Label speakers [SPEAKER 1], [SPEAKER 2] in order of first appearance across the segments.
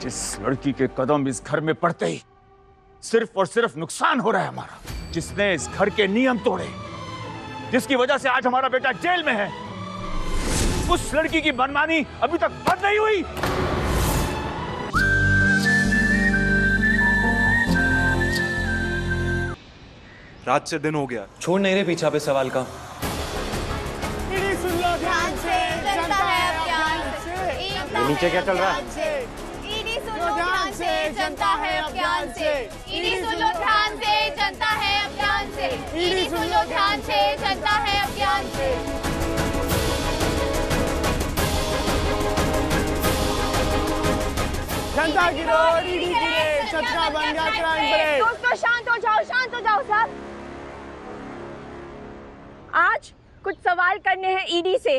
[SPEAKER 1] जिस लड़की के कदम इस घर में पड़ते ही सिर्फ और सिर्फ नुकसान हो रहा है हमारा, जिसने इस घर के नियम तोड़े, जिसकी वजह से आज हमारा बेटा जेल में है, उस लड़की की मनमानी अभी तक बंद नहीं हुई।
[SPEAKER 2] रात से दिन हो गया,
[SPEAKER 3] छोड़ नहीं रहे पीछा पे सवाल का।
[SPEAKER 4] ये
[SPEAKER 5] नीचे क्या चल रहा है?
[SPEAKER 4] ईडी सुन लो ध्यान से, जनता है अभियान से। ईडी सुन लो ध्यान से, जनता है अभियान से। ईडी सुन लो ध्यान से, जनता है अभियान से।
[SPEAKER 5] जनता की रोड ईडी गिरे, छतरा बन गया क्राइम ब्रेक।
[SPEAKER 4] दोस्तों शांत हो जाओ सब। आज कुछ सवाल करने हैं ईडी से।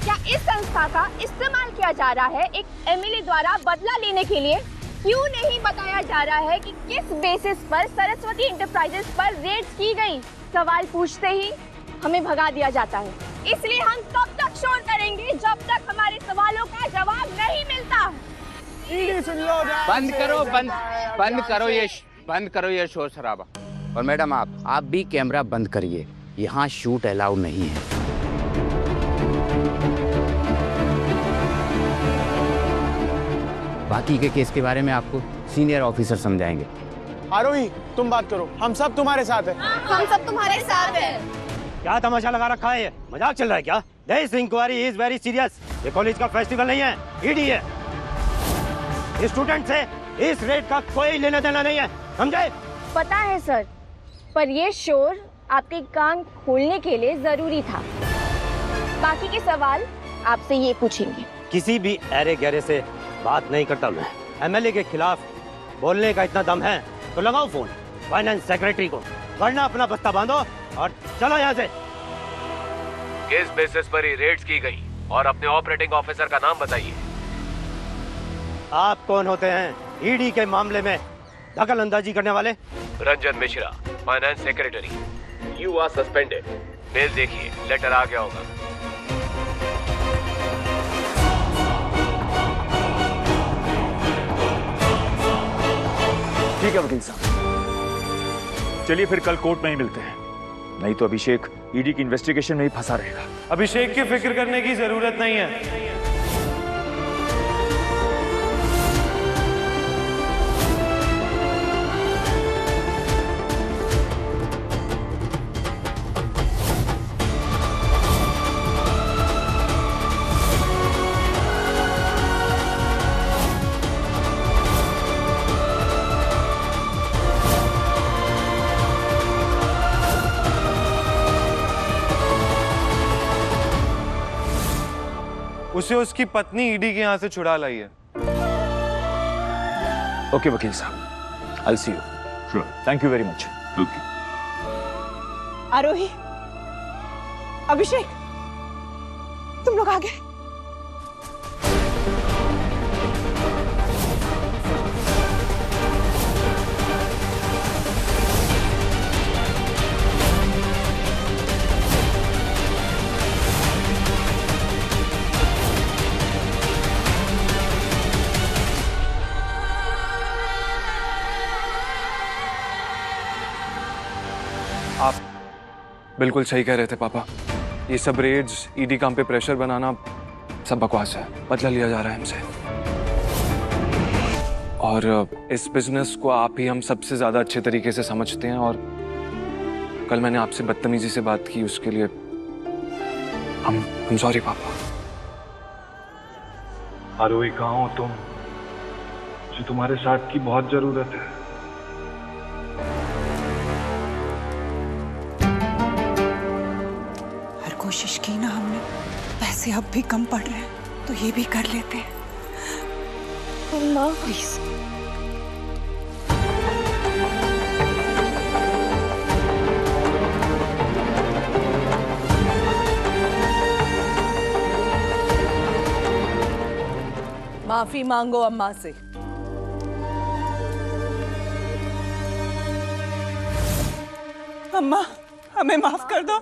[SPEAKER 4] क्या इस संस्था का इस्तेमाल किया जा रहा है एक एमएलए द्वारा बदला लेने के लिए? क्यों नहीं बताया जा रहा है कि किस बेसिस पर सरस्वती इंटरप्राइजेस पर रेड्स की गई? सवाल पूछते ही हमें भगा दिया जाता है। इसलिए हम तब तक शोर करेंगे जब तक हमारे सवालों का जवाब नहीं मिलता।
[SPEAKER 6] बंद करो ये शोर शराबा। और मैडम आप भी कैमरा बंद करिए, यहाँ शूट अलाउ नहीं है। बाकी के केस के बारे में आपको सीनियर ऑफिसर समझाएंगे।
[SPEAKER 5] आरोही, तुम बात करो, हम सब तुम्हारे साथ हैं।
[SPEAKER 4] हम सब तुम्हारे साथ हैं।
[SPEAKER 7] क्या तमाशा लगा रखा है? ये मजाक चल रहा है क्या? This inquiry is very serious. ये कॉलेज का फेस्टिवल नहीं है, ईडी है। स्टूडेंट से इस रेट का कोई लेना देना नहीं है, समझे?
[SPEAKER 4] पता है सर, पर ये शोर आपके कान खोलने के लिए जरूरी था। बाकी के सवाल आपसे ये पूछेंगे।
[SPEAKER 7] किसी भी अरे गहरे से बात नहीं करता मैं। एमएलए के खिलाफ बोलने का इतना दम है तो लगाओ फोन फाइनेंस सेक्रेटरी को, वरना अपना बस्ता बांधो और चलो यहाँ से।
[SPEAKER 8] किस बेसिस पर ही रेड्स की गई और अपने ऑपरेटिंग ऑफिसर का नाम बताइए।
[SPEAKER 7] आप कौन होते हैं ईडी के मामले में दखल अंदाजी करने वाले?
[SPEAKER 8] Ranjan Mishra, finance secretary. You are suspended. Mail देखिए, लेटर आ गया होगा।
[SPEAKER 1] ठीक है वकील साहब, चलिए फिर कल कोर्ट में ही मिलते हैं, नहीं तो अभिषेक ईडी की इन्वेस्टिगेशन में ही फंसा रहेगा।
[SPEAKER 2] अभिषेक की फिक्र करने की जरूरत नहीं है। उसे उसकी पत्नी ईडी के यहाँ से छुड़ा लाई है।
[SPEAKER 1] ओके वकील साहब, I see you. Sure, thank you very much. Okay.
[SPEAKER 9] Aarohi, Abhishek, तुम लोग आ गए।
[SPEAKER 2] आप बिल्कुल सही कह रहे थे पापा। ये सब रेड्स, ईडी काम पे प्रेशर बनाना सब बकवास है। बदला लिया जा रहा है हमसे। और इस बिजनेस को आप ही हम सबसे ज्यादा अच्छे तरीके से समझते हैं। और कल मैंने आपसे बदतमीजी से बात की, उसके लिए हम सॉरी पापा।
[SPEAKER 10] आरोही, कहाँ हो तुम? मुझे तुम्हारे साथ की बहुत जरूरत है।
[SPEAKER 9] कोशिश की ना हमने, पैसे अब भी कम पड़ रहे हैं तो ये भी कर लेते हैं।
[SPEAKER 4] अम्मा प्लीज।
[SPEAKER 9] माफी मांगो अम्मा से। अम्मा, हमें माफ कर दो।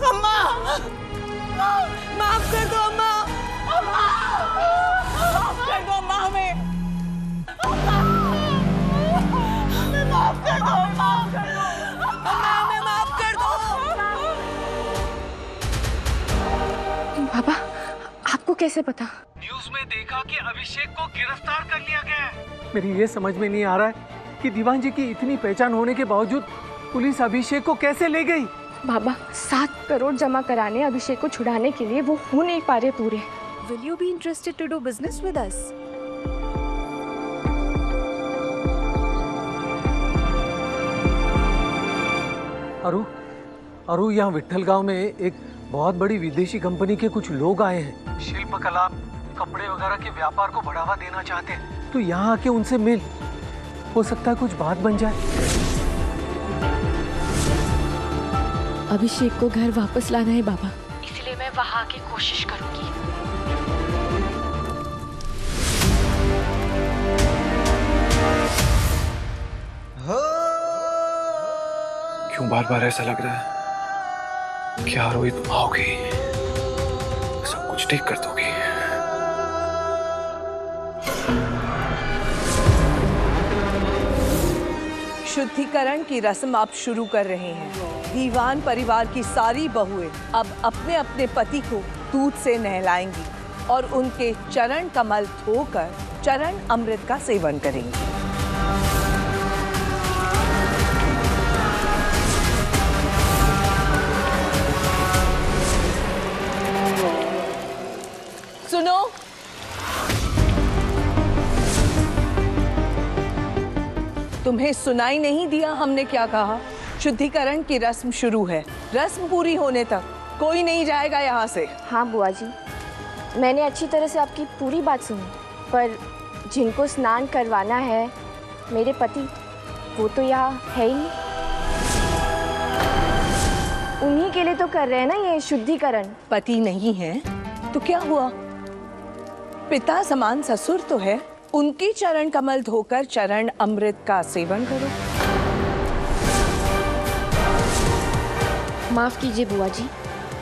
[SPEAKER 9] अम्मा, माफ कर दो अम्मा। अम्मा, माफ कर दो अम्मा हमें।
[SPEAKER 4] कैसे पता?
[SPEAKER 11] न्यूज में देखा कि अभिषेक को गिरफ्तार कर लिया गया है।
[SPEAKER 12] मेरी ये समझ में नहीं आ रहा है कि दीवान जी की इतनी पहचान होने के बावजूद पुलिस अभिषेक को कैसे ले गई।
[SPEAKER 4] बाबा 7 करोड़ जमा कराने अभिषेक को छुड़ाने के लिए, वो हो नहीं पा रहे पूरे।
[SPEAKER 9] Will you be interested to do business with us?
[SPEAKER 12] अरु यहाँ विट्ठल गांव में एक बहुत बड़ी विदेशी कंपनी के कुछ लोग आए हैं। शिल्पकला, कपड़े वगैरह के व्यापार को बढ़ावा देना चाहते हैं। तो यहाँ आके उनसे मिल, हो सकता है कुछ बात बन जाए।
[SPEAKER 4] अभिषेक को घर वापस लाना है बाबा,
[SPEAKER 9] इसलिए मैं वहाँ आके कोशिश करूंगी।
[SPEAKER 2] क्यों बार बार ऐसा लग रहा है? क्या रोहित तुम आओगी, सब कुछ ठीक कर दोगी?
[SPEAKER 13] शुद्धिकरण की रस्म आप शुरू कर रहे हैं। दीवान परिवार की सारी बहुएं अब अपने अपने पति को दूध से नहलाएंगी और उनके चरण कमल धोकर चरण अमृत का सेवन करेंगी। सुनो, तुम्हें सुनाई नहीं दिया हमने क्या कहा? शुद्धिकरण की रस्म शुरू है। रस्म पूरी होने तक कोई नहीं जाएगा यहाँ से।
[SPEAKER 4] हाँ बुआ जी, मैंने अच्छी तरह से आपकी पूरी बात सुनी, पर जिनको स्नान करवाना है मेरे पति, वो तो यहाँ है ही नहीं। उन्हीं के लिए तो कर रहे हैं ना ये शुद्धिकरण।
[SPEAKER 13] पति नहीं है तो क्या हुआ? पिता समान ससुर तो है, उनकी चरण कमल धोकर चरण अमृत का सेवन करो।
[SPEAKER 4] माफ कीजिए बुआ जी,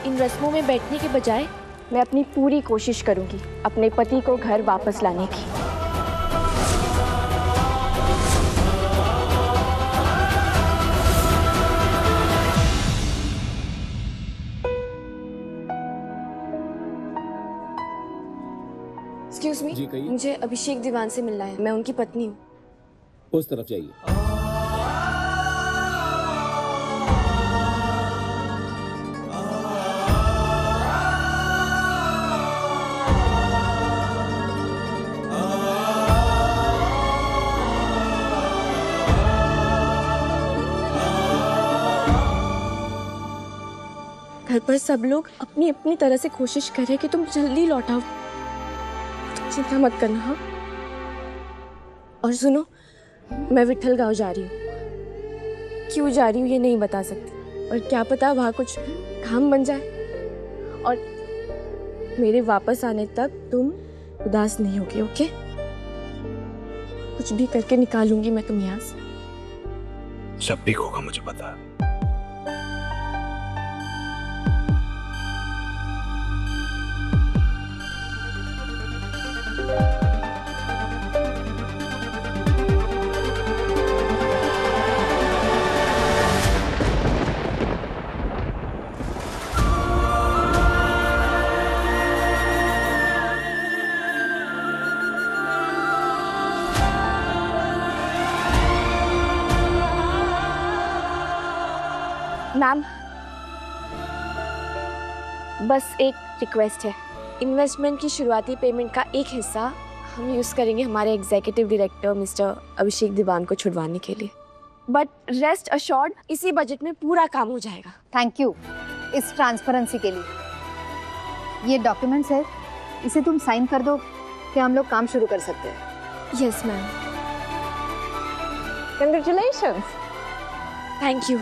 [SPEAKER 4] इन रस्मों में बैठने के बजाय मैं अपनी पूरी कोशिश करूंगी अपने पति को घर वापस लाने की। एक्सक्यूज मी, मुझे अभिषेक दीवान से मिलना है। मैं उनकी पत्नी हूँ।
[SPEAKER 14] उस तरफ जाइए।
[SPEAKER 4] घर पर सब लोग अपनी अपनी तरह से कोशिश कर रहे हैं कि तुम जल्दी लौट आओ। चिंता मत करना। हाँ, और सुनो, मैं विट्ठल गांव जा रही हूँ। क्यों जा रही हूँ ये नहीं बता सकती, और क्या पता वहाँ कुछ काम बन जाए और मेरे वापस आने तक तुम उदास नहीं होगी। ओके, कुछ भी करके निकालूंगी मैं तुम यहाँ से।
[SPEAKER 2] सब ठीक होगा, मुझे पता है।
[SPEAKER 4] मैम, बस एक रिक्वेस्ट है। इन्वेस्टमेंट की शुरुआती पेमेंट का एक हिस्सा हम यूज़ करेंगे हमारे एग्जीक्यूटिव डायरेक्टर मिस्टर अभिषेक दीवान को छुड़वाने के लिए, बट रेस्ट अश्योर्ड इसी बजट में पूरा काम हो जाएगा।
[SPEAKER 15] थैंक यू इस ट्रांसपेरेंसी के लिए। ये डॉक्यूमेंट्स है, इसे तुम साइन कर दो कि हम लोग काम शुरू कर सकते हैं।
[SPEAKER 4] Yes ma'am.
[SPEAKER 15] Congratulations.
[SPEAKER 4] Thank you.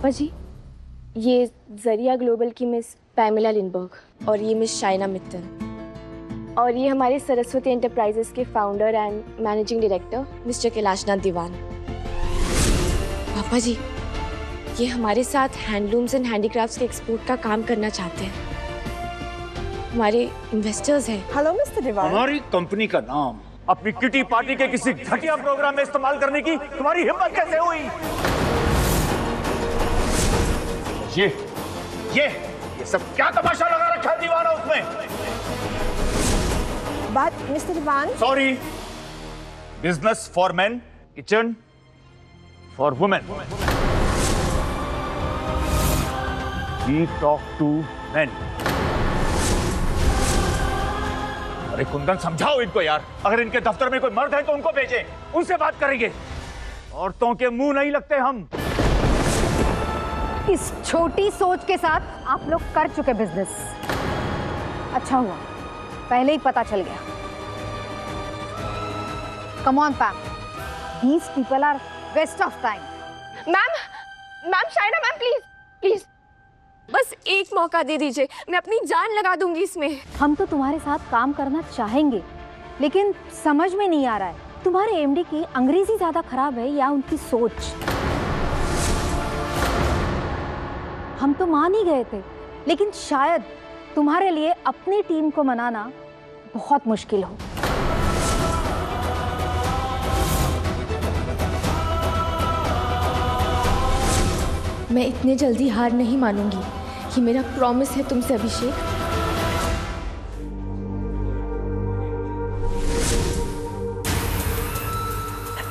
[SPEAKER 4] पापा जी, ये जरिया ग्लोबल की मिस पैमिला लिंडबर्ग और ये मिस शाइना मित्तल और ये हमारे सरस्वती एंटरप्राइजेस के founder and managing director mister Kailashnath Diwan. पापा जी, ये हमारे साथ हैंडलूम्स एंड हैंडीक्राफ्ट्स के एक्सपोर्ट का काम करना चाहते हैं। हमारे इन्वेस्टर्स हैं।
[SPEAKER 13] Hello mister Diwan.
[SPEAKER 1] हमारी कंपनी का नाम अपनी किटी पार्टी के किसी घटिया प्रोग्राम में इस्तेमाल करने की तुम्हारी हिम्मत कैसे हुई? ये सब क्या तमाशा लगा रखा है दीवाना उसमें?
[SPEAKER 13] बात mister Diwan.
[SPEAKER 1] Sorry, business for men, kitchen for women. We talk to men. अरे कुंदन, समझाओ इनको यार। अगर इनके दफ्तर में कोई मर्द है तो उनको भेजें, उनसे बात करेंगे। औरतों के मुंह नहीं लगते हम।
[SPEAKER 15] इस छोटी सोच के साथ आप लोग कर चुके बिजनेस। अच्छा हुआ पहले ही पता चल गया। Come on पैम, these people are waste of time.
[SPEAKER 4] Ma'am Shaina ma'am, please बस एक मौका दे दीजिए, मैं अपनी जान लगा दूंगी इसमें।
[SPEAKER 15] हम तो तुम्हारे साथ काम करना चाहेंगे, लेकिन समझ में नहीं आ रहा है तुम्हारे एमडी की अंग्रेजी ज्यादा खराब है या उनकी सोच। हम तो मान ही गए थे, लेकिन शायद तुम्हारे लिए अपनी टीम को मनाना बहुत मुश्किल हो।
[SPEAKER 4] मैं इतने जल्दी हार नहीं मानूंगी, ये मेरा प्रॉमिस है तुमसे अभिषेक।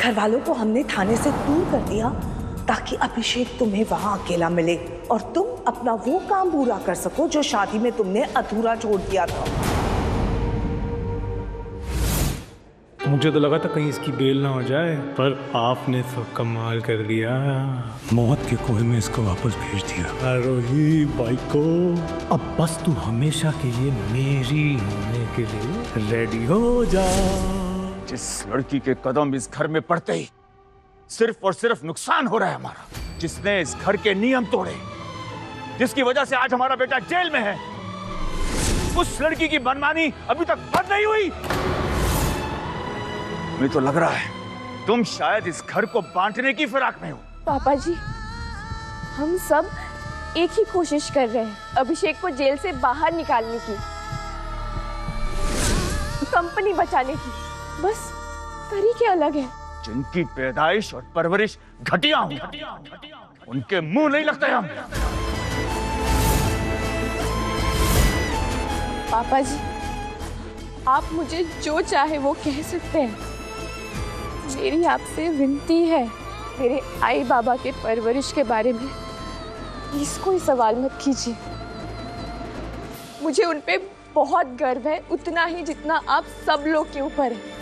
[SPEAKER 13] घर वालों को हमने थाने से दूर कर दिया ताकि अभिषेक तुम्हें वहां अकेला मिले और तुम अपना वो काम पूरा कर सको जो शादी में तुमने अधूरा छोड़ दिया था।
[SPEAKER 14] मुझे तो लगा था कहीं इसकी बेल ना हो जाए, पर आपने तो कमाल कर दिया। मौत के कुएं में इसको वापस भेज दिया। आरोही भाई को अब बस तू हमेशा के लिए मेरी होने के लिए रेडी हो जा।
[SPEAKER 1] जिस लड़की के कदम इस घर में पड़ते ही सिर्फ और सिर्फ नुकसान हो रहा है हमारा, जिसने इस घर के नियम तोड़े, जिसकी वजह से आज हमारा बेटा जेल में है, उस लड़की की मनमानी अभी तक बंद नहीं हुई। मुझे तो लग रहा है तुम शायद इस घर को बांटने की फिराक में हो।
[SPEAKER 4] पापा जी, हम सब एक ही कोशिश कर रहे हैं, अभिषेक को जेल से बाहर निकालने की, कंपनी बचाने की। बस तरीके अलग हैं।
[SPEAKER 1] जिनकी पैदाइश और परवरिश घटिया हुई, उनके मुंह नहीं लगते हम।
[SPEAKER 4] पापा जी, आप मुझे जो चाहे वो कह सकते हैं। मेरी आपसे विनती है, मेरे आई बाबा के परवरिश के बारे में प्लीज कोई सवाल मत कीजिए। मुझे उन पे बहुत गर्व है, उतना ही जितना आप सब लोग के ऊपर है।